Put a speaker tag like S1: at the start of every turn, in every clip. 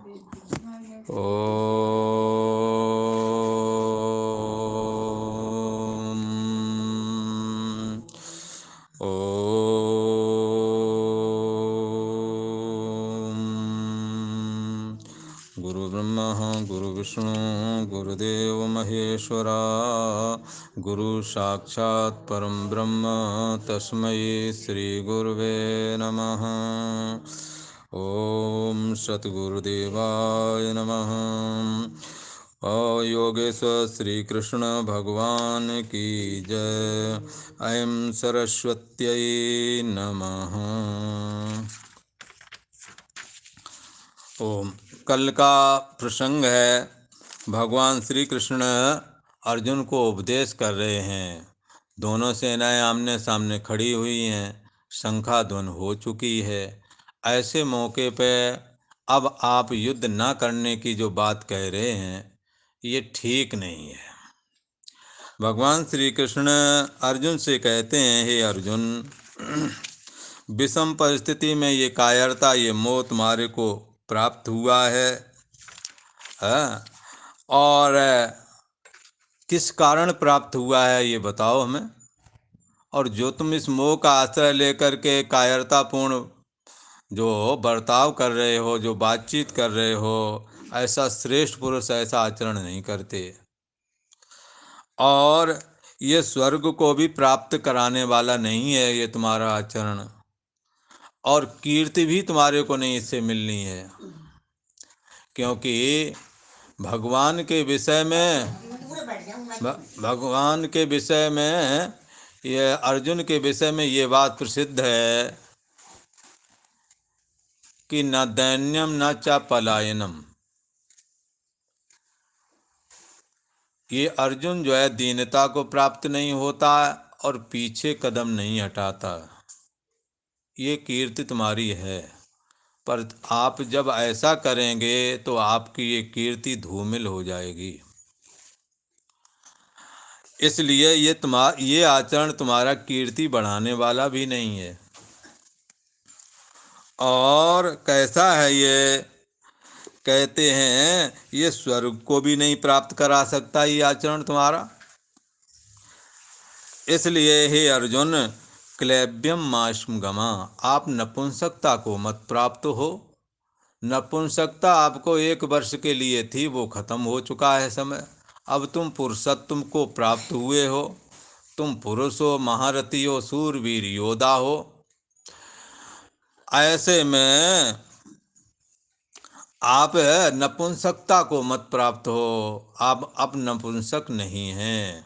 S1: ओम ओम गुरु ब्रह्मा गुरु विष्णु गुरुदेव महेश्वरा गुरु साक्षात् परम ब्रह्म तस्मै श्री गुरुवे नमः। ओम सद्गुरुदेवाय नमः। योगेश्वर श्री कृष्ण भगवान की जय। ऐं सरस्वत्यै नमः। ओम कल का प्रसंग है, भगवान श्री कृष्ण अर्जुन को उपदेश कर रहे हैं। दोनों सेनाएं आमने सामने खड़ी हुई हैं, शंखाध्वनि हो चुकी है। ऐसे मौके पे अब आप युद्ध ना करने की जो बात कह रहे हैं, ये ठीक नहीं है। भगवान श्री कृष्ण अर्जुन से कहते हैं, हे अर्जुन, विषम परिस्थिति में ये कायरता, ये मोह तुम्हारे को प्राप्त हुआ है, और किस कारण प्राप्त हुआ है ये बताओ हमें। और जो तुम इस मोह का आश्रय लेकर के कायरतापूर्ण जो बर्ताव कर रहे हो, जो बातचीत कर रहे हो, ऐसा श्रेष्ठ पुरुष ऐसा आचरण नहीं करते। और ये स्वर्ग को भी प्राप्त कराने वाला नहीं है ये तुम्हारा आचरण, और कीर्ति भी तुम्हारे को नहीं इससे मिलनी है। क्योंकि भगवान के विषय में ये अर्जुन के विषय में ये बात प्रसिद्ध है कि न दैन्यम न च पलायनम। ये अर्जुन जो है दीनता को प्राप्त नहीं होता और पीछे कदम नहीं हटाता। ये कीर्ति तुम्हारी है, पर आप जब ऐसा करेंगे तो आपकी ये कीर्ति धूमिल हो जाएगी। इसलिए ये आचरण तुम्हारा कीर्ति बढ़ाने वाला भी नहीं है। और कैसा है ये, कहते हैं ये स्वर्ग को भी नहीं प्राप्त करा सकता ये आचरण तुम्हारा। इसलिए हे अर्जुन, क्लैब्यम माश्म गमा, आप नपुंसकता को मत प्राप्त हो। नपुंसकता आपको 1 वर्ष के लिए थी, वो खत्म हो चुका है समय। अब तुम पुरुषत्व को प्राप्त हुए हो, तुम पुरुष हो, महारथी हो, सूरवीर योद्धा हो। ऐसे में आप नपुंसकता को मत प्राप्त हो, आप अब नपुंसक नहीं हैं।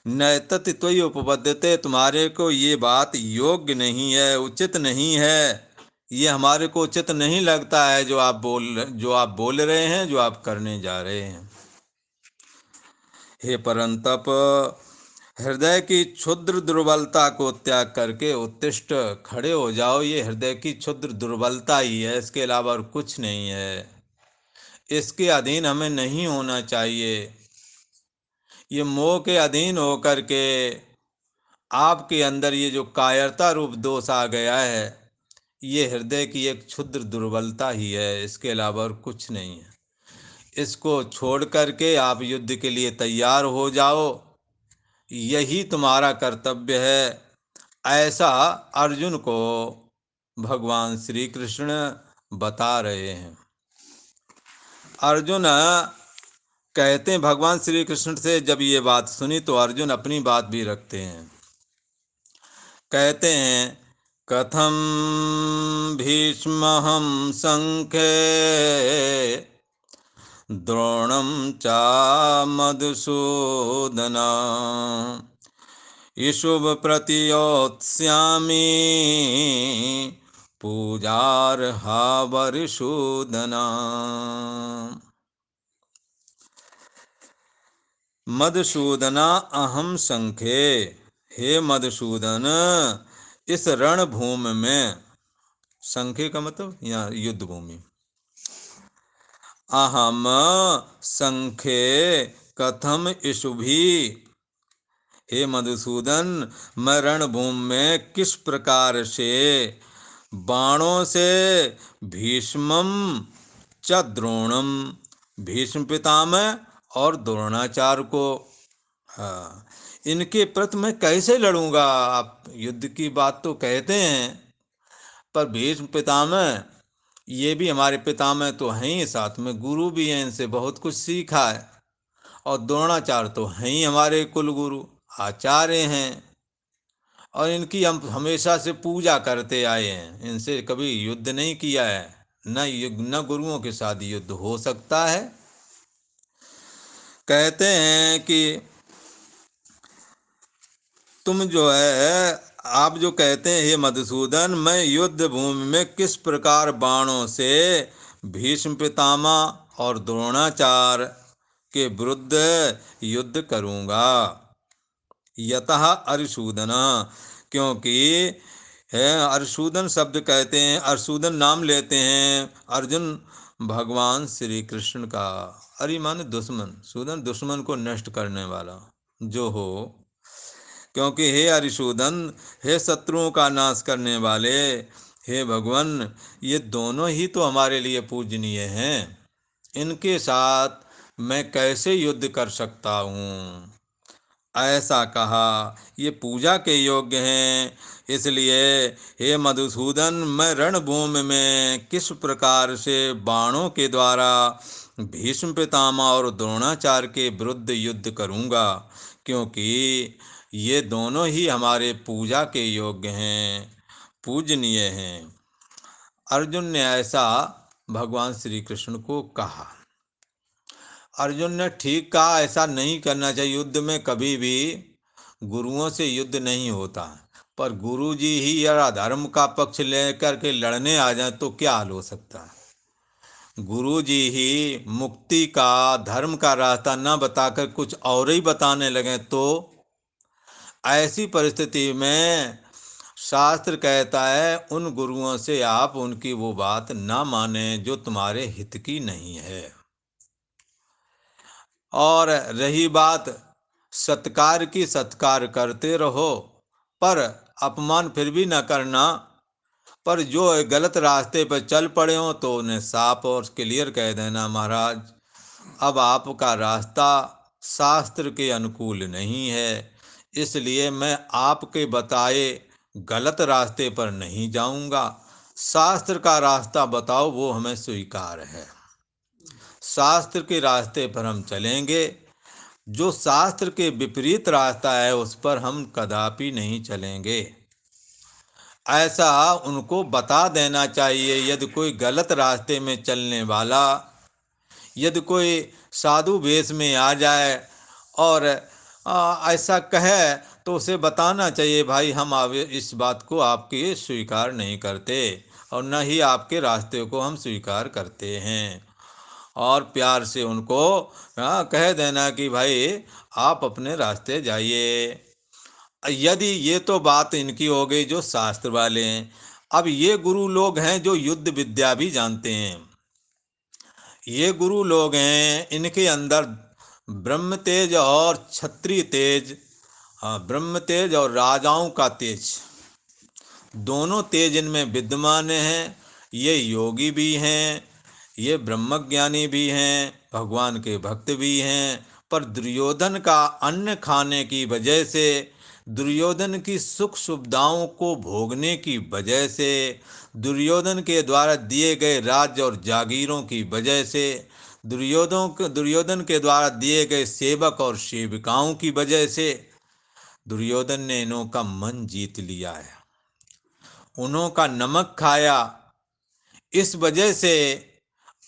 S1: नैतत् त्वयि उपपद्यते, तुम्हारे को ये बात योग्य नहीं है, उचित नहीं है। ये हमारे को उचित नहीं लगता है जो आप बोल रहे हैं, जो आप करने जा रहे हैं। हे परंतप, हृदय की क्षुद्र दुर्बलता को त्याग करके उत्तिष्ठ, खड़े हो जाओ। ये हृदय की क्षुद्र दुर्बलता ही है, इसके अलावा और कुछ नहीं है। इसके अधीन हमें नहीं होना चाहिए। ये मोह के अधीन होकर के आपके अंदर ये जो कायरता रूप दोष आ गया है, ये हृदय की एक क्षुद्र दुर्बलता ही है, इसके अलावा और कुछ नहीं है। इसको छोड़ करके आप युद्ध के लिए तैयार हो जाओ, यही तुम्हारा कर्तव्य है। ऐसा अर्जुन को भगवान श्री कृष्ण बता रहे हैं। अर्जुन कहते हैं, भगवान श्री कृष्ण से जब ये बात सुनी तो अर्जुन अपनी बात भी रखते हैं। कहते हैं, कथम भीष्महं संख्ये द्रोणं च मधुसूदना इषुभ प्रतियोत्स्यामि पूजार्हा वरिसूदना। मधुसूदना अहम संख्ये, हे मधुसूदन, इस रणभूमि में, संख्ये का मतलब यहाँ युद्ध भूमि, अहम संख्ये कथम इषुभि, हे मधुसूदन, मैं रणभूमि में किस प्रकार से बाणों से भीष्मम च द्रोणम, भीष्म पितामह और द्रोणाचार्य को। हाँ, इनके प्रति मैं कैसे लड़ूंगा? आप युद्ध की बात तो कहते हैं, पर भीष्म पितामह ये भी हमारे पितामह तो हैं ही, साथ में गुरु भी हैं, इनसे बहुत कुछ सीखा है। और द्रोणाचार्य तो हैं ही हमारे कुल गुरु, आचार्य हैं, और इनकी हम हमेशा से पूजा करते आए हैं। इनसे कभी युद्ध नहीं किया है, न गुरुओं के साथ युद्ध हो सकता है। कहते हैं कि तुम जो है, आप जो कहते हैं हे मधुसूदन, मैं युद्ध भूमि में किस प्रकार बाणों से भीष्म पितामह और द्रोणाचार्य के विरुद्ध युद्ध करूंगा। यतः अरिसूदन, क्योंकि है अरिसूदन शब्द कहते हैं, अरिसूदन नाम लेते हैं अर्जुन भगवान श्री कृष्ण का। अरि माने दुश्मन, सूदन दुश्मन को नष्ट करने वाला जो हो। क्योंकि हे अरिशूदन, हे शत्रुओं का नाश करने वाले, हे भगवान, ये दोनों ही तो हमारे लिए पूजनीय हैं। इनके साथ मैं कैसे युद्ध कर सकता हूँ? ऐसा कहा। ये पूजा के योग्य हैं। इसलिए हे मधुसूदन, मैं रणभूमि में किस प्रकार से बाणों के द्वारा भीष्म पितामह और द्रोणाचार्य के विरुद्ध युद्ध करूंगा, क्योंकि ये दोनों ही हमारे पूजा के योग्य हैं, पूजनीय हैं। अर्जुन ने ऐसा भगवान श्री कृष्ण को कहा। अर्जुन ने ठीक कहा, ऐसा नहीं करना चाहिए। युद्ध में कभी भी गुरुओं से युद्ध नहीं होता, पर गुरु जी ही या धर्म का पक्ष लेकर के लड़ने आ जाए तो क्या हाल हो सकता है। गुरु जी ही मुक्ति का, धर्म का रास्ता न बताकर कुछ और ही बताने लगे तो ऐसी परिस्थिति में शास्त्र कहता है उन गुरुओं से आप उनकी वो बात ना माने जो तुम्हारे हित की नहीं है। और रही बात सत्कार की, सत्कार करते रहो, पर अपमान फिर भी न करना। पर जो गलत रास्ते पर चल पड़े हो तो उन्हें साफ और क्लियर कह देना, महाराज अब आपका रास्ता शास्त्र के अनुकूल नहीं है, इसलिए मैं आपके बताए गलत रास्ते पर नहीं जाऊंगा। शास्त्र का रास्ता बताओ, वो हमें स्वीकार है। शास्त्र के रास्ते पर हम चलेंगे। जो शास्त्र के विपरीत रास्ता है उस पर हम कदापि नहीं चलेंगे। ऐसा उनको बता देना चाहिए। यदि कोई गलत रास्ते में चलने वाला, यदि कोई साधु वेश में आ जाए और ऐसा कहे तो उसे बताना चाहिए, भाई हम इस बात को आपके स्वीकार नहीं करते और न ही आपके रास्ते को हम स्वीकार करते हैं। और प्यार से उनको कह देना कि भाई आप अपने रास्ते जाइए। यदि ये तो बात इनकी हो गई जो शास्त्र वाले हैं। अब ये गुरु लोग हैं जो युद्ध विद्या भी जानते हैं। ये गुरु लोग हैं, इनके अंदर ब्रह्म तेज और क्षत्रिय तेज, ब्रह्म तेज और राजाओं का तेज, दोनों तेज इनमें विद्यमान हैं। ये योगी भी हैं, ये ब्रह्मज्ञानी भी हैं, भगवान के भक्त भी हैं। पर दुर्योधन का अन्न खाने की वजह से, दुर्योधन की सुख सुविधाओं को भोगने की वजह से, दुर्योधन के द्वारा दिए गए राज्य और जागीरों की वजह से, दुर्योधन के द्वारा दिए गए सेवक और सेविकाओं की वजह से दुर्योधन ने इन्हों का मन जीत लिया है, उन्हों का नमक खाया। इस वजह से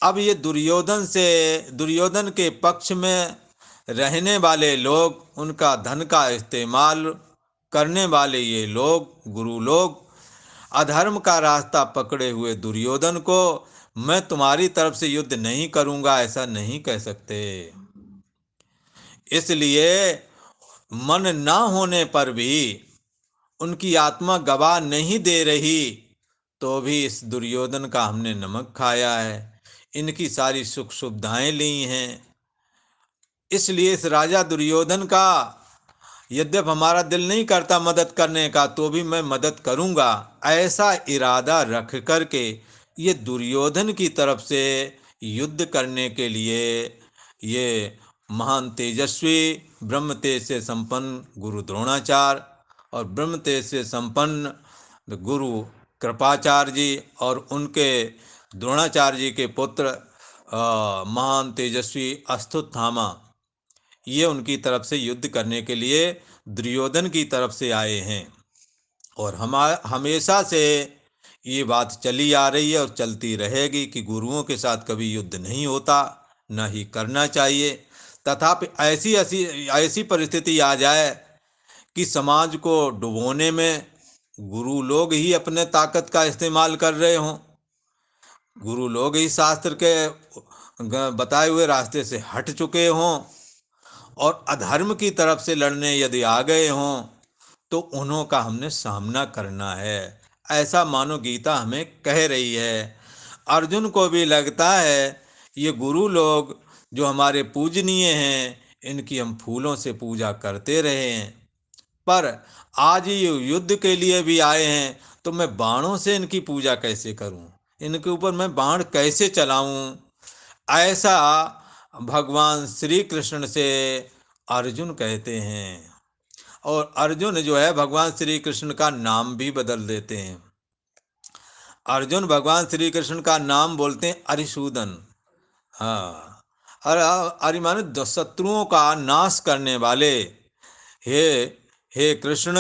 S1: अब ये दुर्योधन के पक्ष में रहने वाले लोग, उनका धन का इस्तेमाल करने वाले ये लोग, गुरु लोग, अधर्म का रास्ता पकड़े हुए दुर्योधन को मैं तुम्हारी तरफ से युद्ध नहीं करूंगा ऐसा नहीं कह सकते। इसलिए मन ना होने पर भी, उनकी आत्मा गवाह नहीं दे रही तो भी इस दुर्योधन का हमने नमक खाया है, इनकी सारी सुख सुविधाएं ली हैं। इसलिए इस राजा दुर्योधन का यद्यप हमारा दिल नहीं करता मदद करने का तो भी मैं मदद करूंगा, ऐसा इरादा रख करके ये दुर्योधन की तरफ से युद्ध करने के लिए ये महान तेजस्वी ब्रह्म तेज से संपन्न गुरु द्रोणाचार्य और ब्रह्म तेज से संपन्न गुरु कृपाचार्य जी और उनके द्रोणाचार्य जी के पुत्र महान तेजस्वी अश्वत्थामा, ये उनकी तरफ से युद्ध करने के लिए दुर्योधन की तरफ से आए हैं। और हमेशा से ये बात चली आ रही है और चलती रहेगी कि गुरुओं के साथ कभी युद्ध नहीं होता, न ही करना चाहिए। तथापि ऐसी ऐसी ऐसी परिस्थिति आ जाए कि समाज को डुबोने में गुरु लोग ही अपने ताकत का इस्तेमाल कर रहे हों, गुरु लोग ही शास्त्र के बताए हुए रास्ते से हट चुके हों और अधर्म की तरफ से लड़ने यदि आ गए हों तो उन्हों का हमने सामना करना है, ऐसा मानो गीता हमें कह रही है। अर्जुन को भी लगता है ये गुरु लोग जो हमारे पूजनीय हैं, इनकी हम फूलों से पूजा करते रहे हैं, पर आज ये युद्ध के लिए भी आए हैं तो मैं बाणों से इनकी पूजा कैसे करूं, इनके ऊपर मैं बाण कैसे चलाऊं, ऐसा भगवान श्री कृष्ण से अर्जुन कहते हैं। और अर्जुन जो है भगवान श्री कृष्ण का नाम भी बदल देते हैं। अर्जुन भगवान श्री कृष्ण का नाम बोलते हैं अरिसूदन। हाँ, अरि माने शत्रुओं का नाश करने वाले। हे हे कृष्ण,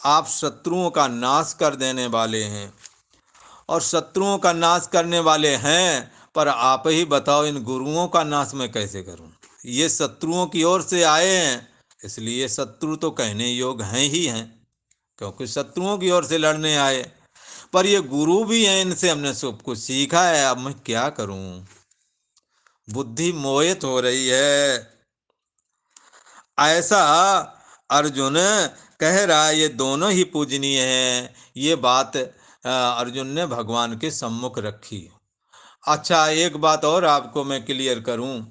S1: आप शत्रुओं का नाश कर देने वाले हैं और शत्रुओं का नाश करने वाले हैं, पर आप ही बताओ इन गुरुओं का नाश मैं कैसे करूं। ये शत्रुओं की ओर से आए हैं, इसलिए शत्रु तो कहने योग्य हैं ही हैं, क्योंकि शत्रुओं की ओर से लड़ने आए। पर ये गुरु भी हैं, इनसे हमने सब कुछ सीखा है, अब मैं क्या करूं, बुद्धि मोहित हो रही है, ऐसा अर्जुन कह रहा है। ये दोनों ही पूजनीय हैं, ये बात अर्जुन ने भगवान के सम्मुख रखी। अच्छा, एक बात और आपको मैं क्लियर करूं,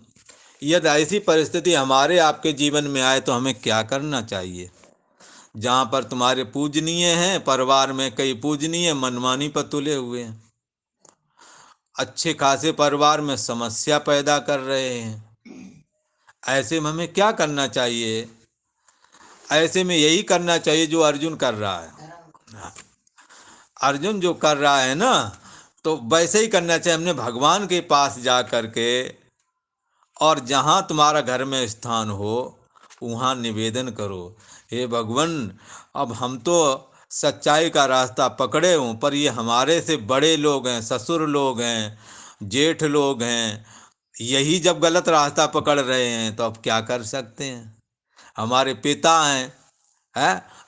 S1: यदि ऐसी परिस्थिति हमारे आपके जीवन में आए तो हमें क्या करना चाहिए। जहाँ पर तुम्हारे पूजनीय हैं, परिवार में कई पूजनीय मनमानी पर तुले हुए हैं, अच्छे खासे परिवार में समस्या पैदा कर रहे हैं, ऐसे में हमें क्या करना चाहिए। ऐसे में यही करना चाहिए जो अर्जुन कर रहा है। अर्जुन जो कर रहा है ना, तो वैसे ही करना चाहिए। हमने भगवान के पास जा कर के और जहाँ तुम्हारा घर में स्थान हो वहाँ निवेदन करो, हे भगवान, अब हम तो सच्चाई का रास्ता पकड़े हूँ, पर ये हमारे से बड़े लोग हैं, ससुर लोग हैं, जेठ लोग हैं, यही जब गलत रास्ता पकड़ रहे हैं तो अब क्या कर सकते हैं। हमारे पिता हैं,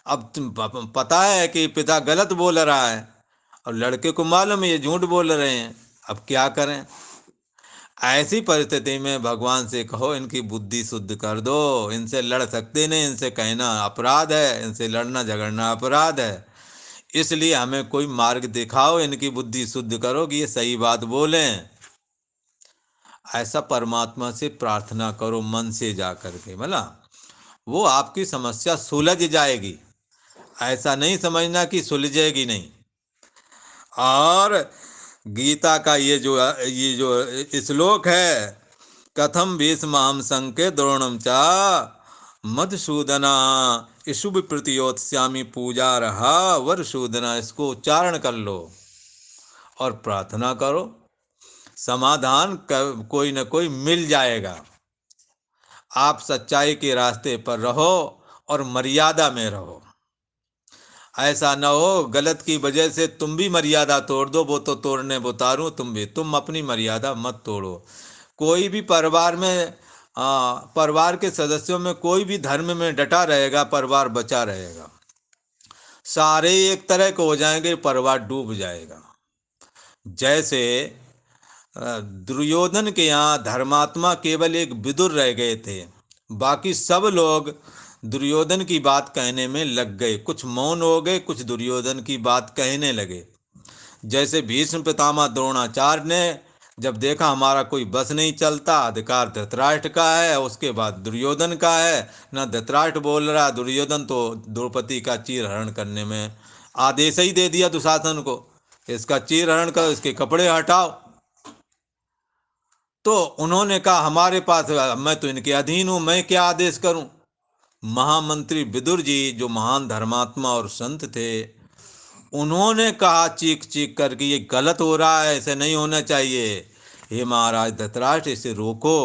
S1: अब तुम पता है कि पिता गलत बोल रहा है और लड़के को मालूम है ये झूठ बोल रहे हैं, अब क्या करें। ऐसी परिस्थिति में भगवान से कहो इनकी बुद्धि शुद्ध कर दो, इनसे लड़ सकते नहीं, इनसे कहना अपराध है, इनसे लड़ना झगड़ना अपराध है, इसलिए हमें कोई मार्ग दिखाओ, इनकी बुद्धि शुद्ध करो कि ये सही बात बोलें। ऐसा परमात्मा से प्रार्थना करो मन से जा करके, भला वो आपकी समस्या सुलझ जाएगी। ऐसा नहीं समझना कि सुलझेगी नहीं। और गीता का ये जो श्लोक है, कथम भीष्मां संके द्रोणम चा मधुसूदना इशुभ प्रतियोत्स्यामि पूजा रहा वरसूदना, इसको उच्चारण कर लो और प्रार्थना करो, समाधान कोई न कोई मिल जाएगा। आप सच्चाई के रास्ते पर रहो और मर्यादा में रहो। ऐसा न हो गलत की वजह से तुम भी मर्यादा तोड़ दो, वो तो तोड़ने उतारूं, तुम अपनी मर्यादा मत तोड़ो। कोई भी परिवार में परिवार के सदस्यों में कोई भी धर्म में डटा रहेगा, परिवार बचा रहेगा। सारे एक तरह के हो जाएंगे, परिवार डूब जाएगा। जैसे दुर्योधन के यहाँ धर्मात्मा केवल एक विदुर रह गए थे, बाकी सब लोग दुर्योधन की बात कहने में लग गए, कुछ मौन हो गए, कुछ दुर्योधन की बात कहने लगे। जैसे भीष्म पितामह द्रोणाचार्य ने जब देखा हमारा कोई बस नहीं चलता, अधिकार धृतराष्ट्र का है, उसके बाद दुर्योधन का है। ना धृतराष्ट्र बोल रहा, दुर्योधन तो द्रौपदी का चीरहरण करने में आदेश ही दे दिया दुशासन को, इसका चीरहरण करो, इसके कपड़े हटाओ। तो उन्होंने कहा हमारे पास, मैं तो इनके अधीन हूं, मैं क्या आदेश करूं। महामंत्री विदुर जी, जो महान धर्मात्मा और संत थे, उन्होंने कहा चीख चीख करके, ये गलत हो रहा है, ऐसे नहीं होना चाहिए। हे महाराज धृतराष्ट्र, इसे रोको।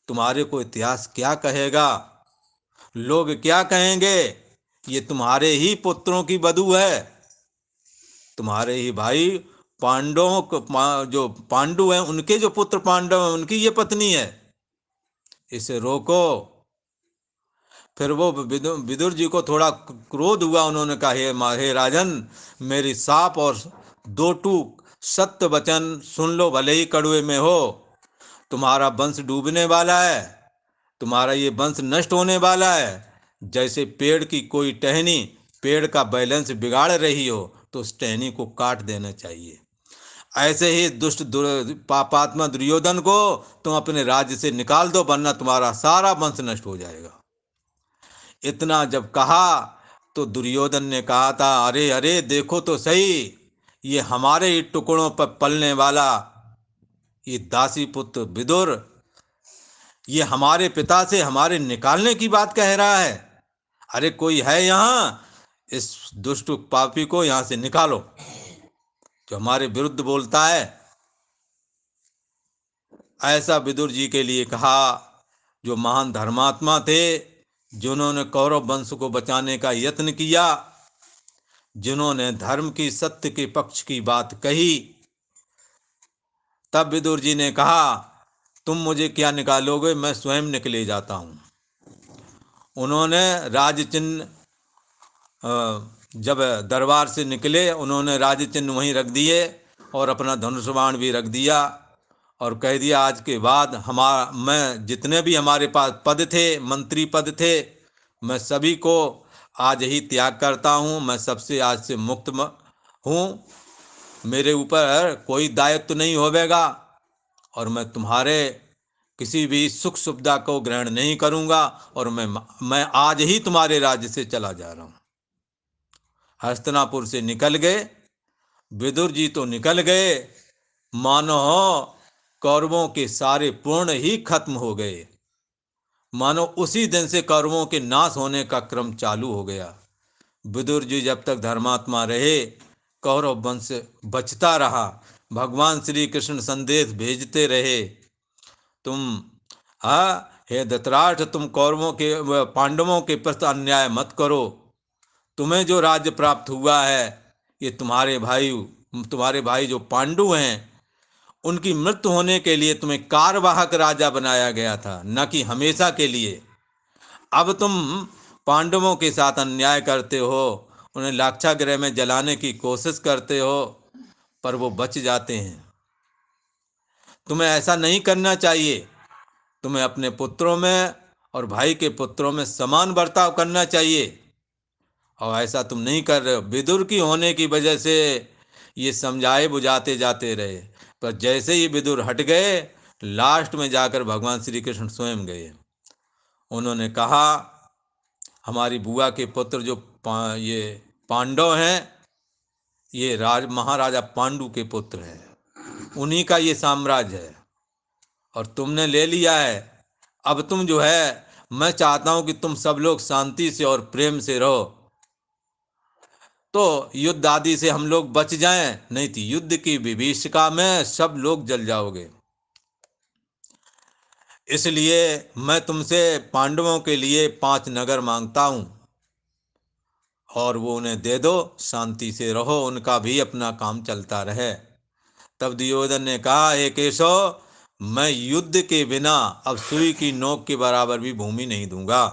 S1: तुम्हारे को इतिहास क्या कहेगा, लोग क्या कहेंगे। ये तुम्हारे ही पुत्रों की बधू है, तुम्हारे ही भाई पांडवों को, जो पांडु हैं उनके जो पुत्र पांडव हैं, उनकी ये पत्नी है, इसे रोको। फिर वो विदुर जी को थोड़ा क्रोध हुआ। उन्होंने कहा हे राजन, मेरी साप और दो टूक सत्य वचन सुन लो, भले ही कड़वे में हो। तुम्हारा वंश डूबने वाला है, तुम्हारा ये वंश नष्ट होने वाला है। जैसे पेड़ की कोई टहनी पेड़ का बैलेंस बिगाड़ रही हो, तो उस टहनी को काट देना चाहिए। ऐसे ही दुष्ट पापात्मा दुर्योधन को तुम अपने राज्य से निकाल दो, वरना तुम्हारा सारा वंश नष्ट हो जाएगा। इतना जब कहा तो दुर्योधन ने कहा था, अरे अरे देखो तो सही, ये हमारे ही टुकड़ों पर पलने वाला ये दासी पुत्र विदुर, ये हमारे पिता से हमारे निकालने की बात कह रहा है। अरे कोई है यहाँ, इस दुष्ट पापी को यहाँ से निकालो, जो हमारे विरुद्ध बोलता है। ऐसा विदुर जी के लिए कहा, जो महान धर्मात्मा थे, जिन्होंने कौरव वंश को बचाने का यत्न किया, जिन्होंने धर्म की सत्य के पक्ष की बात कही। तब विदुर जी ने कहा, तुम मुझे क्या निकालोगे, मैं स्वयं निकले जाता हूँ। उन्होंने राज चिन्ह, जब दरबार से निकले, उन्होंने राज चिन्ह वहीं रख दिए और अपना धनुष बाण भी रख दिया और कह दिया, आज के बाद मैं जितने भी हमारे पास पद थे, मंत्री पद थे, मैं सभी को आज ही त्याग करता हूँ। मैं सबसे आज से मुक्त हूँ, मेरे ऊपर कोई दायित्व नहीं होवेगा और मैं तुम्हारे किसी भी सुख सुविधा को ग्रहण नहीं करूँगा और मैं आज ही तुम्हारे राज्य से चला जा रहा हूँ। हस्तिनापुर से निकल गए। विदुर जी तो निकल गए, मानो कौरवों के सारे पूर्ण ही खत्म हो गए, मानो उसी दिन से कौरवों के नाश होने का क्रम चालू हो गया। विदुर जी जब तक धर्मात्मा रहे, कौरव वंश बचता रहा। भगवान श्री कृष्ण संदेश भेजते रहे, तुम हे धृतराष्ट्र, तुम कौरवों के पांडवों के प्रति अन्याय मत करो। तुम्हें जो राज्य प्राप्त हुआ है, ये तुम्हारे भाई जो पांडु हैं, उनकी मृत्यु होने के लिए तुम्हें कार्यवाहक राजा बनाया गया था, न कि हमेशा के लिए। अब तुम पांडवों के साथ अन्याय करते हो, उन्हें लाक्षागृह में जलाने की कोशिश करते हो, पर वो बच जाते हैं। तुम्हें ऐसा नहीं करना चाहिए। तुम्हें अपने पुत्रों में और भाई के पुत्रों में समान बर्ताव करना चाहिए, और ऐसा तुम नहीं कर रहे हो। विदुर की होने की वजह से ये समझाए बुझाते जाते रहे, पर जैसे ही विदुर हट गए, लास्ट में जाकर भगवान श्री कृष्ण स्वयं गए। उन्होंने कहा, हमारी बुआ के पुत्र जो ये पांडव हैं, ये महाराजा पांडु के पुत्र हैं, उन्हीं का ये साम्राज्य है और तुमने ले लिया है। अब तुम जो है, मैं चाहता हूं कि तुम सब लोग शांति से और प्रेम से रहो, तो युद्ध आदि से हम लोग बच जाएं, नहीं तो युद्ध की विभीषिका में सब लोग जल जाओगे। इसलिए मैं तुमसे पांडवों के लिए 5 नगर मांगता हूं और वो उन्हें दे दो, शांति से रहो, उनका भी अपना काम चलता रहे। तब दुर्योधन ने कहा, हे केशव, मैं युद्ध के बिना अब सुई की नोक के बराबर भी भूमि नहीं दूंगा।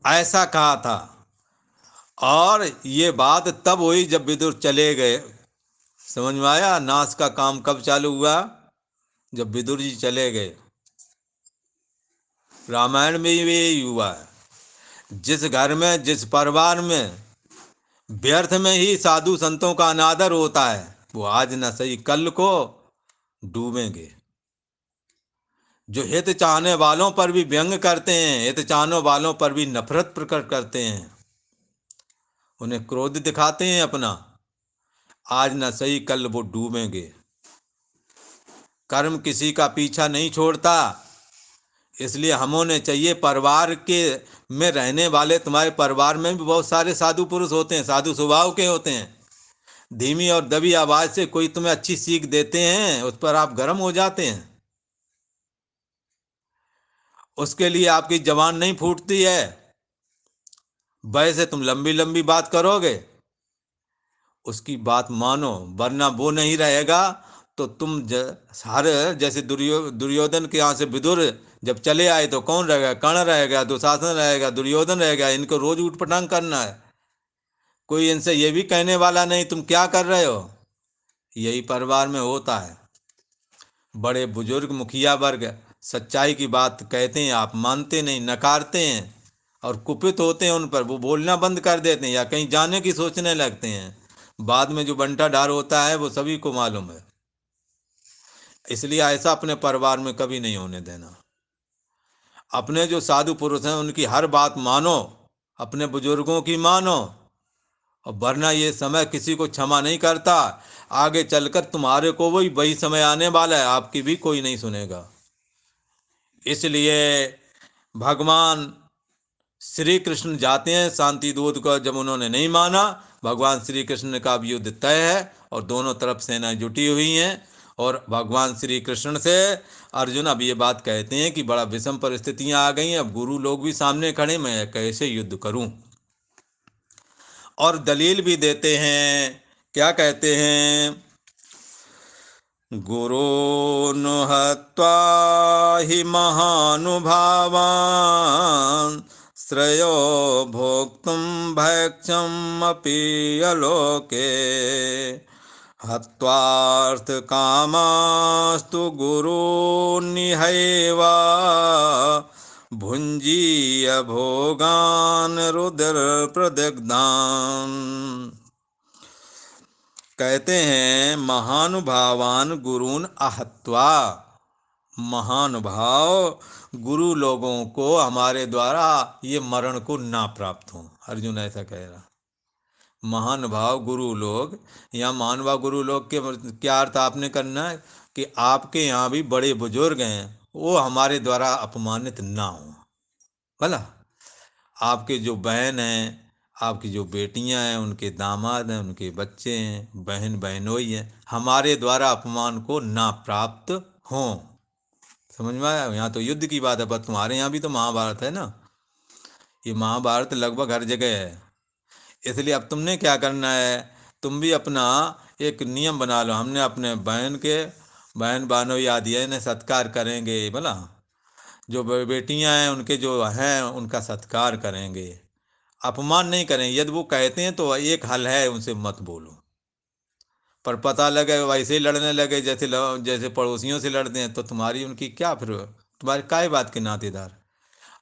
S1: ऐसा कहा था। और ये बात तब हुई जब विदुर चले गए। समझ में आया नाश का काम कब चालू हुआ? जब विदुर जी चले गए। रामायण में भी यही हुआ है। जिस घर में, जिस परिवार में व्यर्थ में ही साधु संतों का अनादर होता है, वो आज न सही कल को डूबेंगे। जो हित चाहने वालों पर भी व्यंग करते हैं, हित चाहने वालों पर भी नफरत प्रकट करते हैं, उन्हें क्रोध दिखाते हैं अपना, आज न सही कल वो डूबेंगे। कर्म किसी का पीछा नहीं छोड़ता, इसलिए हमें चाहिए परिवार के में रहने वाले, तुम्हारे परिवार में भी बहुत सारे साधु पुरुष होते हैं, साधु स्वभाव के होते हैं। धीमी और दबी आवाज से कोई तुम्हें अच्छी सीख देते हैं, उस पर आप गर्म हो जाते हैं, उसके लिए आपकी जबान नहीं फूटती है। वैसे तुम लंबी लंबी बात करोगे, उसकी बात मानो, वरना वो नहीं रहेगा तो तुम हर जैसे दुर्योधन के यहाँ से विदुर जब चले आए तो कौन रहेगा? कर्ण रहेगा, दुशासन रहेगा, दुर्योधन रहेगा। इनको रोज उठपटांग करना है, कोई इनसे ये भी कहने वाला नहीं तुम क्या कर रहे हो। यही परिवार में होता है। बड़े बुजुर्ग मुखिया वर्ग सच्चाई की बात कहते हैं, आप मानते नहीं, नकारते हैं और कुपित होते हैं उन पर, वो बोलना बंद कर देते हैं या कहीं जाने की सोचने लगते हैं। बाद में जो बंटा ढार होता है वो सभी को मालूम है। इसलिए ऐसा अपने परिवार में कभी नहीं होने देना। अपने जो साधु पुरुष हैं उनकी हर बात मानो, अपने बुजुर्गों की मानो, और वरना ये समय किसी को क्षमा नहीं करता। आगे चलकर तुम्हारे को वही समय आने वाला है, आपकी भी कोई नहीं सुनेगा। इसलिए भगवान श्री कृष्ण जाते हैं शांति दूत को, जब उन्होंने नहीं माना, भगवान श्री कृष्ण का अब युद्ध तय है और दोनों तरफ सेनाएं जुटी हुई हैं। और भगवान श्री कृष्ण से अर्जुन अब ये बात कहते हैं कि बड़ा विषम परिस्थितियां आ गई हैं, अब गुरु लोग भी सामने खड़े, मैं कैसे युद्ध करूं। और दलील भी देते हैं, क्या कहते हैं? गुरून् हत्वा हि महानुभावान् श्रेयो भोक्तुं भैक्षमपि यलोके हत्वार्थकामास्तु गुरून्निहैव भुञ्जीय भोगान् रुधिरप्रदिग्धान्। कहते हैं महानुभावान गुरून् आहत्वा, महानुभाव गुरु लोगों को हमारे द्वारा ये मरण को ना प्राप्त हो। अर्जुन ऐसा कह रहा, महानुभाव गुरु लोग, या महानुभाव गुरु लोग के क्या अर्थ आपने करना है कि आपके यहाँ भी बड़े बुजुर्ग हैं, वो हमारे द्वारा अपमानित ना हो। भला आपके जो बहन हैं, आपकी जो बेटियां हैं, उनके दामाद हैं, उनके बच्चे हैं, बहन बहनोई हैं, हमारे द्वारा अपमान को ना प्राप्त हों। समझ में आया? यहाँ तो युद्ध की बात है, पर तुम्हारे यहाँ भी तो महाभारत है ना। ये महाभारत लगभग हर जगह है। इसलिए अब तुमने क्या करना है, तुम भी अपना एक नियम बना लो, हमने अपने बहन बहनोई आदि है इन्हें सत्कार करेंगे। भला जो बेटियां हैं उनके जो हैं उनका सत्कार करेंगे, अपमान नहीं करें। यदि वो कहते हैं तो एक हल है, उनसे मत बोलो। पर पता लगे वैसे ही लड़ने लगे जैसे पड़ोसियों से लड़ते हैं, तो तुम्हारी उनकी क्या, फिर तुम्हारे काय बात के नातेदार।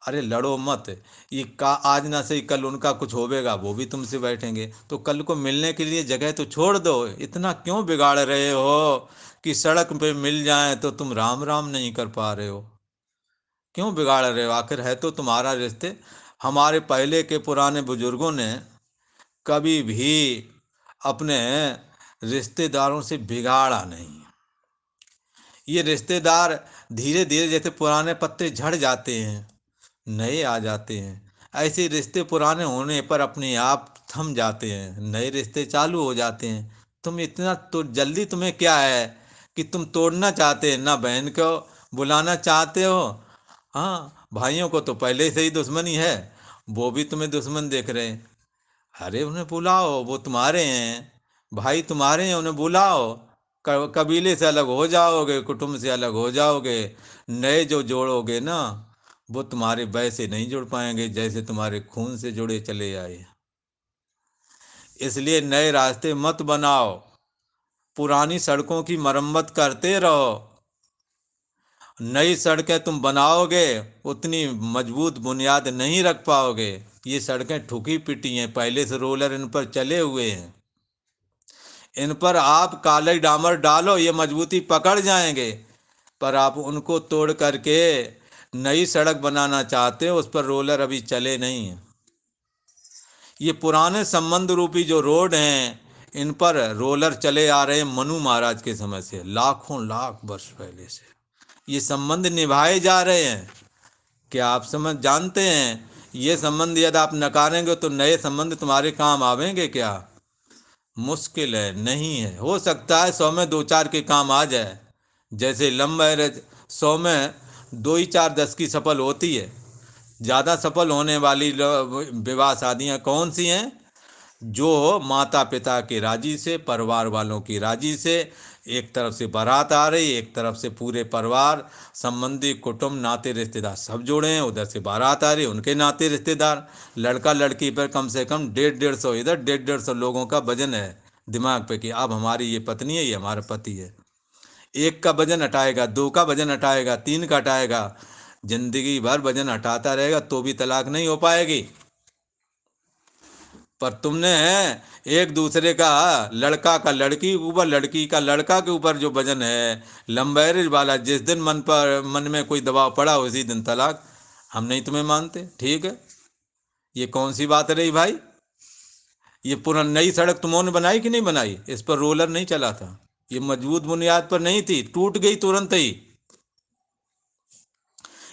S1: अरे लड़ो मत, ये का आज ना सही कल उनका कुछ होवेगा, वो भी तुमसे बैठेंगे, तो कल को मिलने के लिए जगह तो छोड़ दो। इतना क्यों बिगाड़ रहे हो कि सड़क पे मिल जाए तो तुम राम राम नहीं कर पा रहे हो? क्यों बिगाड़ रहे हो? आखिर है तो तुम्हारा रिश्ते। हमारे पहले के पुराने बुजुर्गों ने कभी भी अपने रिश्तेदारों से बिगाड़ा नहीं। ये रिश्तेदार धीरे धीरे जैसे पुराने पत्ते झड़ जाते हैं, नए आ जाते हैं, ऐसे रिश्ते पुराने होने पर अपने आप थम जाते हैं, नए रिश्ते चालू हो जाते हैं। तुम इतना तो जल्दी तुम्हें क्या है कि तुम तोड़ना चाहते हैं ना, बहन को बुलाना चाहते हो। हाँ, भाइयों को तो पहले से ही दुश्मनी है, वो भी तुम्हें दुश्मन देख रहे हैं। अरे उन्हें बुलाओ, वो तुम्हारे हैं, भाई तुम्हारे हैं, उन्हें बुलाओ। कबीले से अलग हो जाओगे, कुटुंब से अलग हो जाओगे, नए जो जोड़ोगे ना, वो तुम्हारे वैसे नहीं जुड़ पाएंगे जैसे तुम्हारे खून से जुड़े चले आए। इसलिए नए रास्ते मत बनाओ, पुरानी सड़कों की मरम्मत करते रहो। नई सड़कें तुम बनाओगे, उतनी मजबूत बुनियाद नहीं रख पाओगे। ये सड़कें ठुकी पिटी हैं, पहले से रोलर इन पर चले हुए हैं। इन पर आप काले डामर डालो, ये मजबूती पकड़ जाएंगे, पर आप उनको तोड़ करके नई सड़क बनाना चाहते हो, उस पर रोलर अभी चले नहीं हैं। ये पुराने संबंध रूपी जो रोड हैं, इन पर रोलर चले आ रहे हैं मनु महाराज के समय से, लाखों लाख वर्ष पहले से ये संबंध निभाए जा रहे हैं। क्या आप समझ जानते हैं, ये संबंध यदि आप नकारेंगे तो नए संबंध तुम्हारे काम आवेंगे क्या? मुश्किल है, नहीं है। हो सकता है 100 में 2-4 के काम आ जाए, जैसे लव मैरिज 100 में 2 ही 4 10 की सफल होती है। ज़्यादा सफल होने वाली विवाह शादियाँ कौन सी हैं? जो माता पिता के राजी से, परिवार वालों की राजी से, एक तरफ से बारात आ रही, एक तरफ से पूरे परिवार, संबंधी, कुटुंब, नाते रिश्तेदार सब जुड़े हैं, उधर से बारात आ रही, उनके नाते रिश्तेदार, लड़का लड़की पर कम से कम 150-150 इधर, 150-150 लोगों का वजन है दिमाग पे कि अब हमारी ये पत्नी है, ये हमारा पति है। एक का वजन हटाएगा, 2 का वजन हटाएगा, 3 का हटाएगा, जिंदगी भर वजन हटाता रहेगा तो भी तलाक नहीं हो पाएगी। पर तुमने एक दूसरे का, लड़का का लड़की के ऊपर, लड़की का लड़का के ऊपर जो वजन है लंबैरिज वाला, जिस दिन मन में कोई दबाव पड़ा उसी दिन तलाक। हम नहीं तुम्हें मानते, ठीक है। ये कौन सी बात रही भाई? ये पुरानी नई सड़क तुमने बनाई कि नहीं बनाई? इस पर रोलर नहीं चला था, ये मजबूत बुनियाद पर नहीं थी, टूट गई तुरंत ही।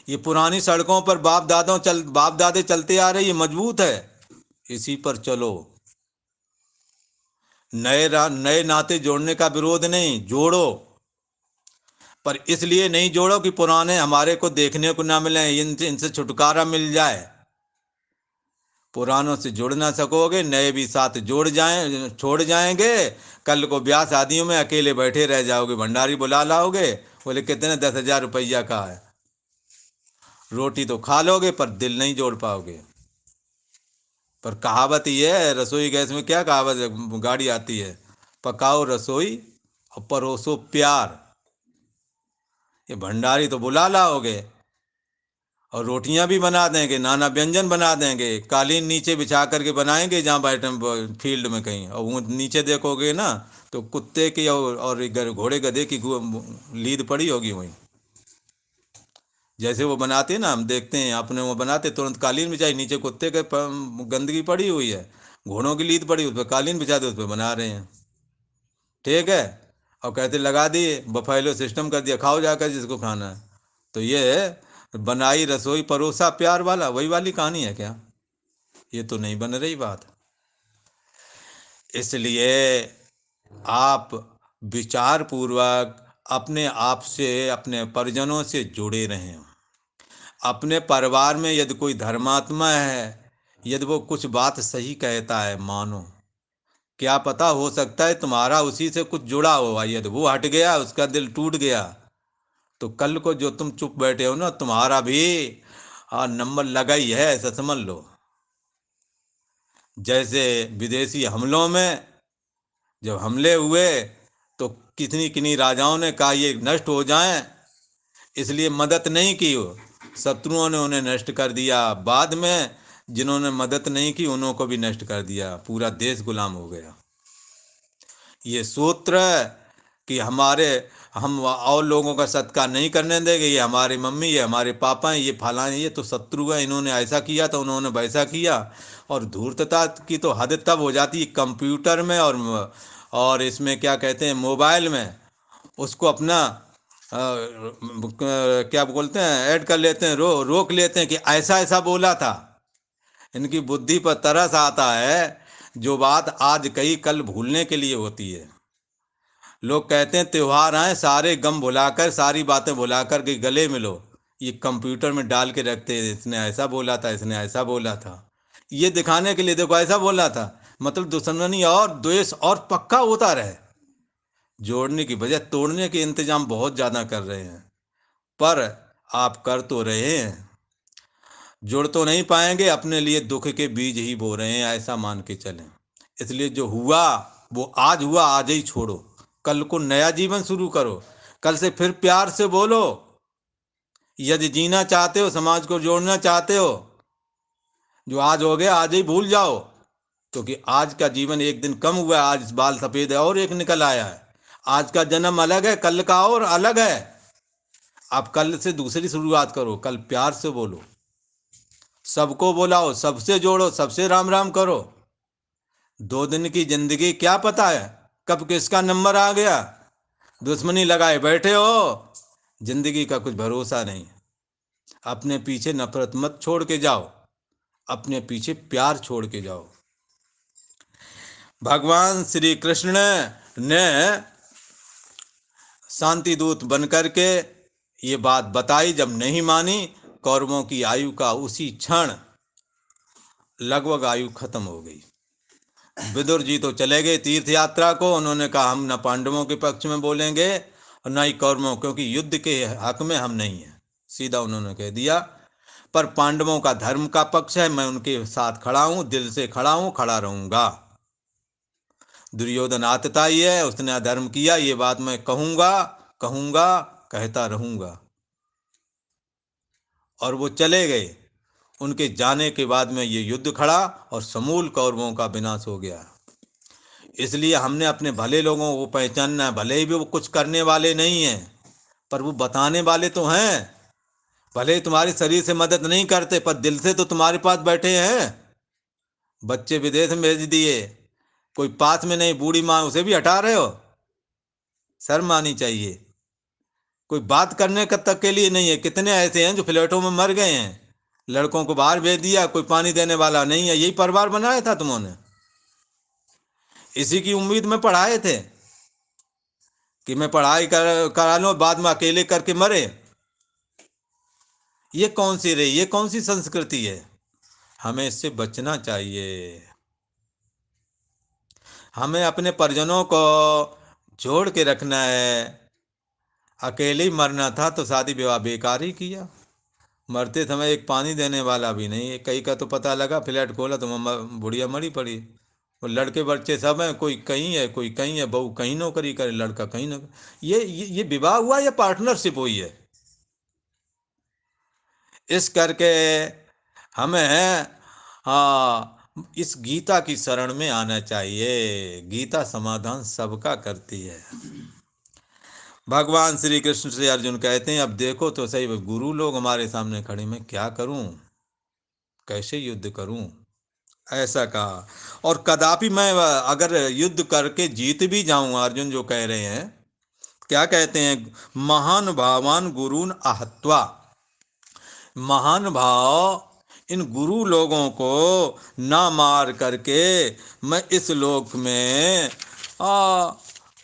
S1: ये पुरानी सड़कों पर बाप दादे चलते आ रहे, ये मजबूत है, इसी पर चलो। नए नाते जोड़ने का विरोध नहीं, जोड़ो, पर इसलिए नहीं जोड़ो कि पुराने हमारे को देखने को ना मिले, इनसे छुटकारा मिल जाए। पुरानों से जुड़ ना सकोगे, नए भी साथ छोड़ जाएंगे। कल को ब्याह शादियों में अकेले बैठे रह जाओगे, भंडारी बुला लाओगे, बोले कितने 10,000 रुपया का है, रोटी तो खा लोगे पर दिल नहीं जोड़ पाओगे। पर कहावत ये है, रसोई गैस में क्या कहावत है, गाड़ी आती है, पकाओ रसोई और परोसो प्यार। ये भंडारी तो बुला लाओगे और रोटियां भी बना देंगे, नाना व्यंजन बना देंगे, कालीन नीचे बिछा करके बनाएंगे जहाँ बैठे फील्ड में कहीं, और वो नीचे देखोगे ना तो कुत्ते की और घोड़े गधे की लीद पड़ी होगी वहीं। जैसे वो बनाते हैं ना, हम देखते हैं अपने, वो बनाते तुरंत कालीन बिछाई, नीचे कुत्ते के गंदगी पड़ी हुई है, घोड़ों की लीद पड़ी, उस पर कालीन बिछाते, उस पर बना रहे हैं, ठीक है। और कहते लगा दिए, बफेलो सिस्टम कर दिया, खाओ जाकर जिसको खाना है। तो ये बनाई रसोई परोसा प्यार वाला, वही वाली कहानी है क्या? ये तो नहीं बन रही बात। इसलिए आप विचार पूर्वक अपने आप से, अपने परिजनों से जुड़े रहें। अपने परिवार में यदि कोई धर्मात्मा है, यदि वो कुछ बात सही कहता है, मानो। क्या पता, हो सकता है तुम्हारा उसी से कुछ जुड़ा हो, यदि वो हट गया, उसका दिल टूट गया, तो कल को जो तुम चुप बैठे हो ना, तुम्हारा भी नंबर लगा ही है, ऐसा समझ लो। जैसे विदेशी हमलों में जब हमले हुए तो कितनी कितनी राजाओं ने कहा ये नष्ट हो जाएं, इसलिए मदद नहीं की, हो शत्रुओं ने उन्हें नष्ट कर दिया, बाद में जिन्होंने मदद नहीं की उन्हों को भी नष्ट कर दिया, पूरा देश गुलाम हो गया। ये सूत्र कि हम और लोगों का सत्कार नहीं करने देंगे, ये हमारी मम्मी, ये हमारे पापा हैं, ये फलाने, ये तो शत्रु हैं, इन्होंने ऐसा किया तो उन्होंने वैसा किया। और धूर्तता की तो हद तब हो जाती है कंप्यूटर में, और इसमें क्या कहते हैं, मोबाइल में, उसको अपना क्या बोलते हैं, ऐड कर लेते हैं, रोक लेते हैं कि ऐसा ऐसा बोला था। इनकी बुद्धि पर तरस आता है, जो बात आज कही कल भूलने के लिए होती है। लोग कहते हैं त्योहार आए, सारे गम भुलाकर, सारी बातें भुलाकर के गले मिलो, ये कंप्यूटर में डाल के रखते हैं, इसने ऐसा बोला था, इसने ऐसा बोला था, ये दिखाने के लिए देखो ऐसा बोला था, मतलब दुश्मनी और द्वेष और पक्का होता रहे। जोड़ने की बजाय तोड़ने के इंतजाम बहुत ज़्यादा कर रहे हैं, पर आप कर तो रहे हैं, जुड़ तो नहीं पाएंगे, अपने लिए दुख के बीज ही बो रहे हैं, ऐसा मान के चलें। इसलिए जो हुआ वो आज हुआ, आज ही छोड़ो, कल को नया जीवन शुरू करो, कल से फिर प्यार से बोलो। यदि जीना चाहते हो, समाज को जोड़ना चाहते हो, जो आज हो गया आज ही भूल जाओ, क्योंकि आज का जीवन एक दिन कम हुआ है, आज बाल सफेद है और एक निकल आया है। आज का जन्म अलग है, कल का और अलग है। आप कल से दूसरी शुरुआत करो, कल प्यार से बोलो, सबको बुलाओ, सबसे जोड़ो, सबसे राम राम करो। 2 दिन की जिंदगी क्या पता है कब किसका नंबर आ गया। दुश्मनी लगाए बैठे हो, जिंदगी का कुछ भरोसा नहीं। अपने पीछे नफरत मत छोड़ के जाओ, अपने पीछे प्यार छोड़ के जाओ। भगवान श्री कृष्ण ने शांति दूत बन करके ये बात बताई, जब नहीं मानी, कौरवों की आयु का उसी क्षण लगभग आयु खत्म हो गई। विदुर जी तो चले गए तीर्थ यात्रा को। उन्होंने कहा हम न पांडवों के पक्ष में बोलेंगे और न ही कौरवों, क्योंकि युद्ध के हक में हम नहीं हैं, सीधा उन्होंने कह दिया। पर पांडवों का धर्म का पक्ष है, मैं उनके साथ खड़ा हूं, दिल से खड़ा हूं, खड़ा रहूंगा। दुर्योधन आतताई है, उसने अधर्म किया, ये बात मैं कहूंगा, कहूंगा, कहता रहूंगा। और वो चले गए। उनके जाने के बाद में ये युद्ध खड़ा और समूल कौरवों का विनाश हो गया। इसलिए हमने अपने भले लोगों को पहचानना है, भले ही भी वो कुछ करने वाले नहीं हैं, पर वो बताने वाले तो हैं। भले ही तुम्हारे शरीर से मदद नहीं करते, पर दिल से तो तुम्हारे पास बैठे हैं। बच्चे विदेश में भेज दिए, कोई पास में नहीं, बूढ़ी माँ, उसे भी हटा रहे हो। शर्म आनी चाहिए। कोई बात करने का तक के लिए नहीं है। कितने ऐसे हैं जो फ्लैटों में मर गए हैं, लड़कों को बाहर भेज दिया, कोई पानी देने वाला नहीं है। यही परिवार बनाया था तुमने, इसी की उम्मीद में पढ़ाए थे कि मैं पढ़ाई करा लूं, बाद में अकेले करके मरे। ये कौन सी रही, ये कौन सी संस्कृति है। हमें इससे बचना चाहिए। हमें अपने परिजनों को जोड़ के रखना है। अकेले ही मरना था तो शादी विवाह बेकार ही किया। मरते समय एक पानी देने वाला भी नहीं है। कई का तो पता लगा, फ्लैट खोला तो बुढ़िया मरी पड़ी। वो लड़के बच्चे सब हैं, कोई कहीं है, कोई कहीं है, बहू कहीं नौकरी करे, लड़का कहीं नौकरी। ये विवाह हुआ या पार्टनरशिप हुई है। इस करके हमें इस गीता की शरण में आना चाहिए। गीता समाधान सबका करती है। भगवान श्री कृष्ण से अर्जुन कहते हैं, अब देखो तो सही, गुरु लोग हमारे सामने खड़े, मैं क्या करूं, कैसे युद्ध करूं। ऐसा कहा। और कदापि मैं अगर युद्ध करके जीत भी जाऊं, अर्जुन जो कह रहे हैं, क्या कहते हैं, महान भावान गुरुन आहत्वा, महान भाव इन गुरु लोगों को ना मार करके मैं इस लोक में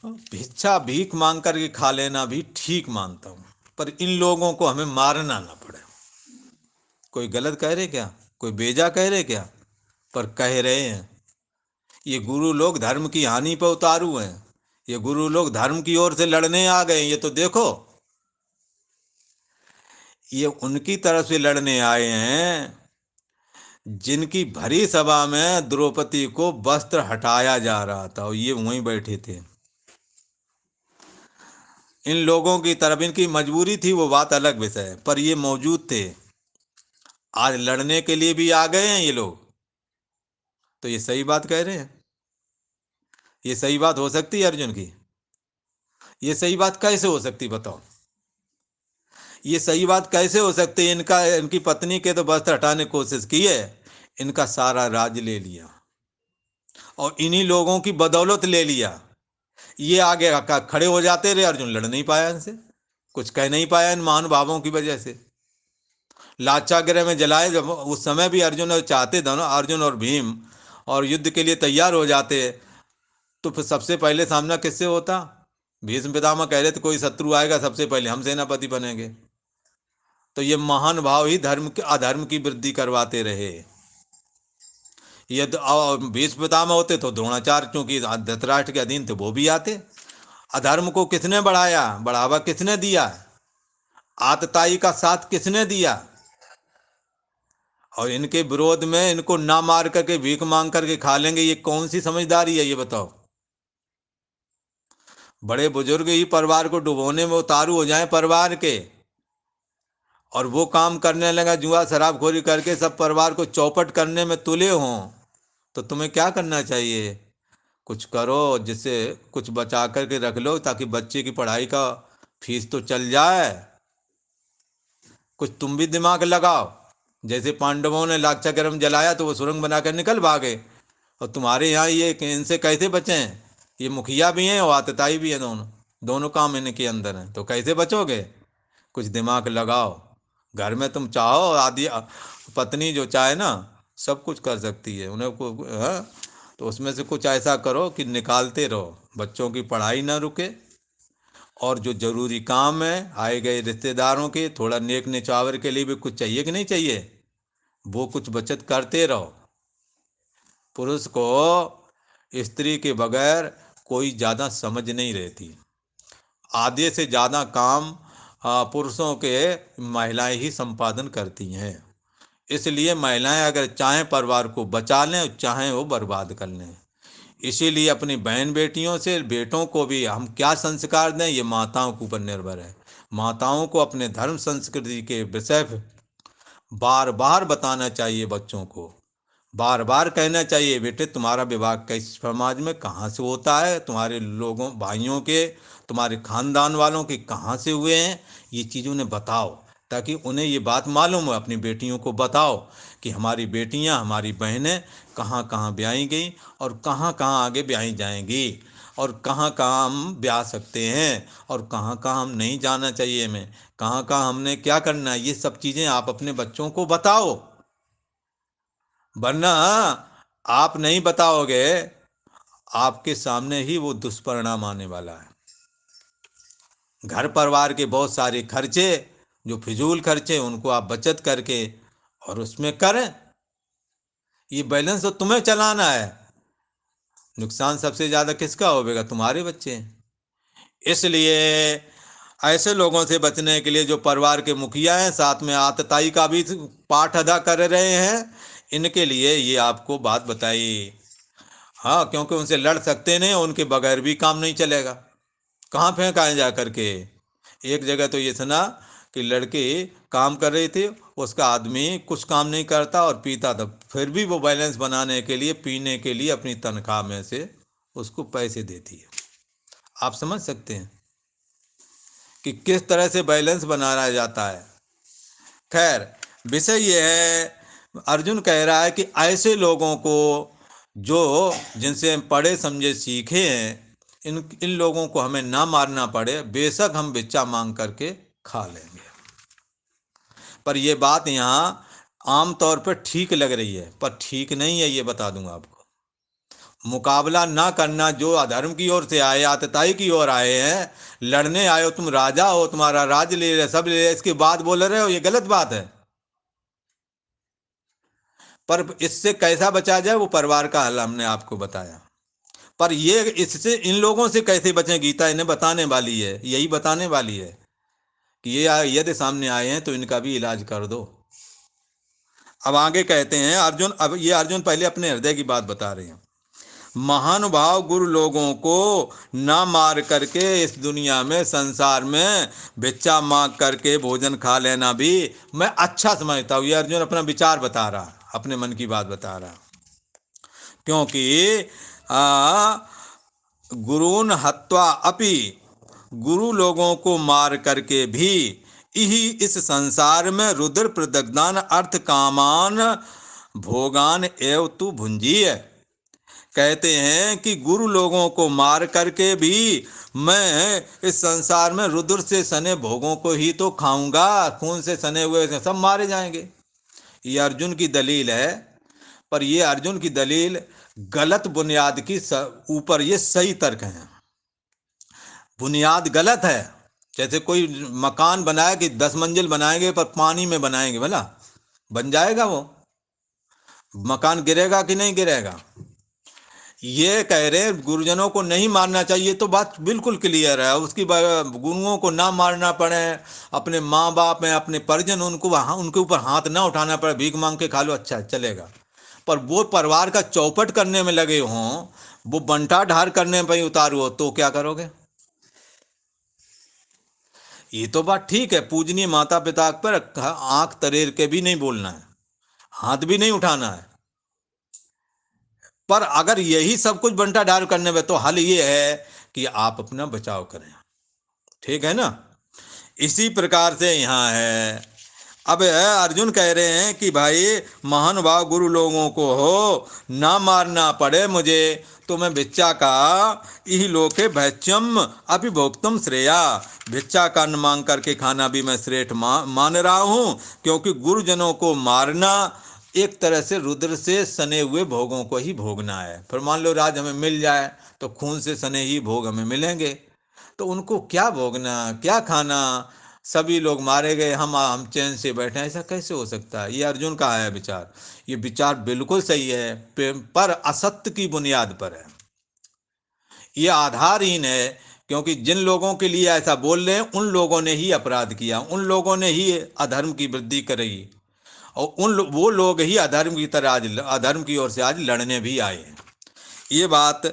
S1: भिक्षा भीख मांग करके खा लेना भी ठीक मानता हूं, पर इन लोगों को हमें मारना ना पड़े। कोई गलत कह रहे क्या, कोई बेजा कह रहे क्या, पर कह रहे हैं। ये गुरु लोग धर्म की हानि पर उतारू हैं। ये गुरु लोग धर्म की ओर से लड़ने आ गए। ये तो देखो, ये उनकी तरफ से लड़ने आए हैं जिनकी भरी सभा में द्रौपदी को वस्त्र हटाया जा रहा था और ये वहीं बैठे थे। इन लोगों की तरफ इनकी मजबूरी थी, वो बात अलग विषय है, पर ये मौजूद थे। आज लड़ने के लिए भी आ गए हैं ये लोग। तो ये सही बात कह रहे हैं। ये सही बात हो सकती है अर्जुन की? ये सही बात कैसे हो सकती, बताओ। ये सही बात कैसे हो सकती है? इनकी पत्नी के तो वस्त्र हटाने की कोशिश की है, इनका सारा राज ले लिया और इन्हीं लोगों की बदौलत ले लिया। ये आगे खड़े हो जाते रहे, अर्जुन लड़ नहीं पाया इनसे, कुछ कह नहीं पाया इन महानुभावों की वजह से। लाक्षागृह में जलाए जब उस समय भी अर्जुन चाहते, दोनों अर्जुन और भीम, और युद्ध के लिए तैयार हो जाते, तो फिर सबसे पहले सामना किससे होता? भीष्म पितामह कह रहे थे कोई शत्रु आएगा सबसे पहले हम सेनापति बनेंगे। तो ये महान भाव ही धर्म के अधर्म की वृद्धि करवाते रहे। यदि भीष्म पितामह होते तो द्रोणाचार्य, चूंकि धृतराष्ट्र के अधीन थे, वो भी आते। अधर्म को किसने बढ़ाया, बढ़ावा किसने दिया? आतताई का साथ किसने दिया? और इनके विरोध में इनको ना मार करके भीख मांग करके खा लेंगे, ये कौन सी समझदारी है, ये बताओ। बड़े बुजुर्ग ही परिवार को डुबोने में उतारू हो जाएं परिवार के, और वो काम करने लगा जुआ शराबखोरी करके सब परिवार को चौपट करने में तुले हों, तो तुम्हें क्या करना चाहिए? कुछ करो, जिससे कुछ बचा करके रख लो, ताकि बच्चे की पढ़ाई का फीस तो चल जाए। कुछ तुम भी दिमाग लगाओ। जैसे पांडवों ने लाक्षागृह जलाया तो वो सुरंग बनाकर निकल भागे, और तुम्हारे यहाँ ये इनसे कैसे बचें? ये मुखिया भी हैं और आतताई भी हैं, दोनों दोनों काम इनके अंदर हैं, तो कैसे बचोगे? कुछ दिमाग लगाओ। घर में तुम चाहो आदि पत्नी जो चाहे ना, सब कुछ कर सकती है, उन्हें को हाँ? तो उसमें से कुछ ऐसा करो कि निकालते रहो, बच्चों की पढ़ाई ना रुके, और जो जरूरी काम है आए गए रिश्तेदारों के, थोड़ा नेक निचावर के लिए भी कुछ चाहिए कि नहीं चाहिए, वो कुछ बचत करते रहो। पुरुष को स्त्री के बगैर कोई ज़्यादा समझ नहीं रहती। आधे से ज़्यादा काम पुरुषों के महिलाएं ही संपादन करती हैं। इसलिए महिलाएं अगर चाहें परिवार को बचा लें और चाहें वो बर्बाद कर लें। इसीलिए अपनी बहन बेटियों से, बेटों को भी हम क्या संस्कार दें, ये माताओं के ऊपर निर्भर है। माताओं को अपने धर्म संस्कृति के विषय बार बार बताना चाहिए बच्चों को। बार बार कहना चाहिए, बेटे तुम्हारा विवाह किस समाज में कहाँ से होता है, तुम्हारे लोगों भाइयों के, तुम्हारे खानदान वालों के कहाँ से हुए हैं, ये चीज़ उन्हें बताओ, ताकि उन्हें ये बात मालूम हो। अपनी बेटियों को बताओ कि हमारी बेटियां, हमारी बहनें कहाँ कहाँ ब्याही गई और कहाँ कहाँ आगे ब्याही जाएंगी, और कहाँ कहाँ हम ब्याह सकते हैं और कहाँ कहाँ हम नहीं जाना चाहिए हमें, कहाँ कहाँ हमने क्या करना है। ये सब चीज़ें आप अपने बच्चों को बताओ, वरना आप नहीं बताओगे, आपके सामने ही वो दुष्परिणाम आने वाला है। घर परिवार के बहुत सारे खर्चे, जो फिजूल खर्चे, उनको आप बचत करके और उसमें करें। ये बैलेंस तो तुम्हें चलाना है। नुकसान सबसे ज़्यादा किसका होगा? तुम्हारे बच्चे। इसलिए ऐसे लोगों से बचने के लिए जो परिवार के मुखिया हैं, साथ में आतताई का भी पाठ अदा कर रहे हैं, इनके लिए ये आपको बात बताई। हाँ, क्योंकि उनसे लड़ सकते नहीं, उनके बगैर भी काम नहीं चलेगा। कहाँ फेंक आए जा करके। एक जगह तो ये सुना कि लड़की काम कर रही थी, उसका आदमी कुछ काम नहीं करता और पीता था, फिर भी वो बैलेंस बनाने के लिए, पीने के लिए अपनी तनख्वाह में से उसको पैसे देती है। आप समझ सकते हैं कि किस तरह से बैलेंस बनाया जाता है। खैर, विषय ये है, अर्जुन कह रहा है कि ऐसे लोगों को जो जिनसे हम पढ़े समझे सीखे हैं, इन लोगों को हमें ना मारना पड़े, बेशक हम भिक्षा मांग करके खा लेंगे। पर यह बात यहाँ आम तौर पर ठीक लग रही है, पर ठीक नहीं है, ये बता दूंगा आपको। मुकाबला ना करना, जो अधर्म की ओर से आए, आतताई की ओर आए हैं, लड़ने आए हो, तुम राजा हो, तुम्हारा राज ले रहे, सब ले रहे, इसके बाद बोल रहे हो, ये गलत बात है। पर इससे कैसा बचा जाए, वो परिवार का हल हमने आपको बताया। पर ये इससे, इन लोगों से कैसे बचें, गीता इन्हें बताने वाली है, यही बताने वाली है कि ये यदि सामने आए हैं तो इनका भी इलाज कर दो। अब आगे कहते हैं अर्जुन, अब ये अर्जुन पहले अपने हृदय की बात बता रहे हैं। महानुभाव गुरु लोगों को ना मार करके इस दुनिया में, संसार में भिक्षा मांग करके भोजन खा लेना भी मैं अच्छा समझता हूँ। ये अर्जुन अपना विचार बता रहा, अपने मन की बात बता रहा। क्योंकि गुरुन हत्वा अपि, गुरु लोगों को मार करके भी यही इस संसार में रुद्र प्रदग्धान अर्थ कामान भोगान एव तु भुंजीय। कहते हैं कि गुरु लोगों को मार करके भी मैं इस संसार में रुद्र से सने भोगों को ही तो खाऊंगा, खून से सने हुए सब मारे जाएंगे। ये अर्जुन की दलील है, पर ये अर्जुन की दलील गलत बुनियाद की ऊपर ये सही तर्क है। बुनियाद गलत है। जैसे कोई मकान बनाया कि 10 मंजिल बनाएंगे पर पानी में बनाएंगे, भला बन जाएगा वो? मकान गिरेगा कि नहीं गिरेगा? ये कह रहे हैं गुरुजनों को नहीं मारना चाहिए, तो बात बिल्कुल क्लियर है। उसकी गुरुओं को ना मारना पड़े, अपने माँ बाप हैं, अपने परिजन, उनको उनके ऊपर हाथ ना उठाना पड़े, भीख मांग के खा लो, अच्छा चलेगा। पर वो परिवार का चौपट करने में लगे हों, वो बंटा ढार करने पर उतारू हो, तो क्या करोगे? ये तो बात ठीक है, पूजनीय माता पिता पर आंख तरेर के भी नहीं बोलना है, हाथ भी नहीं उठाना है। पर अगर यही सब कुछ बंटा ढाल करने में, तो हल ये है कि आप अपना बचाव करें। ठीक है ना? इसी प्रकार से यहाँ है। अब अर्जुन कह रहे हैं कि भाई महानुभाव गुरु लोगों को हो ना मारना पड़े मुझे, तो मैं भिक्षा का इही लोके भैच्यम अभिभोक्तम श्रेया, भिक्षा का अन्न मांग करके खाना भी मैं श्रेष्ठ मान रहा हूँ, क्योंकि गुरुजनों को मारना एक तरह से रुद्र से सने हुए भोगों को ही भोगना है। फिर मान लो राज हमें मिल जाए तो खून से सने ही भोग हमें मिलेंगे, तो उनको क्या भोगना, क्या खाना, सभी लोग मारे गए, हम चैन से बैठे, ऐसा कैसे हो सकता है? ये अर्जुन का है विचार। ये विचार बिल्कुल सही है, पर असत्य की बुनियाद पर है, ये आधारहीन है। क्योंकि जिन लोगों के लिए ऐसा बोल रहे हैं, उन लोगों ने ही अपराध किया, उन लोगों ने ही अधर्म की वृद्धि करी, और वो लोग ही अधर्म की तरह आज अधर्म की ओर से आज लड़ने भी आए हैं। ये बात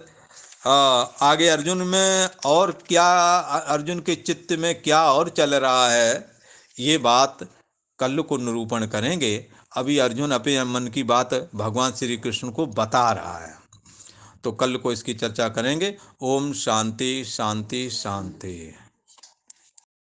S1: आगे अर्जुन में और क्या, अर्जुन के चित्त में क्या और चल रहा है, ये बात कल को निरूपण करेंगे। अभी अर्जुन अपने मन की बात भगवान श्री कृष्ण को बता रहा है, तो कल को इसकी चर्चा करेंगे। ओम शांति शांति शांति।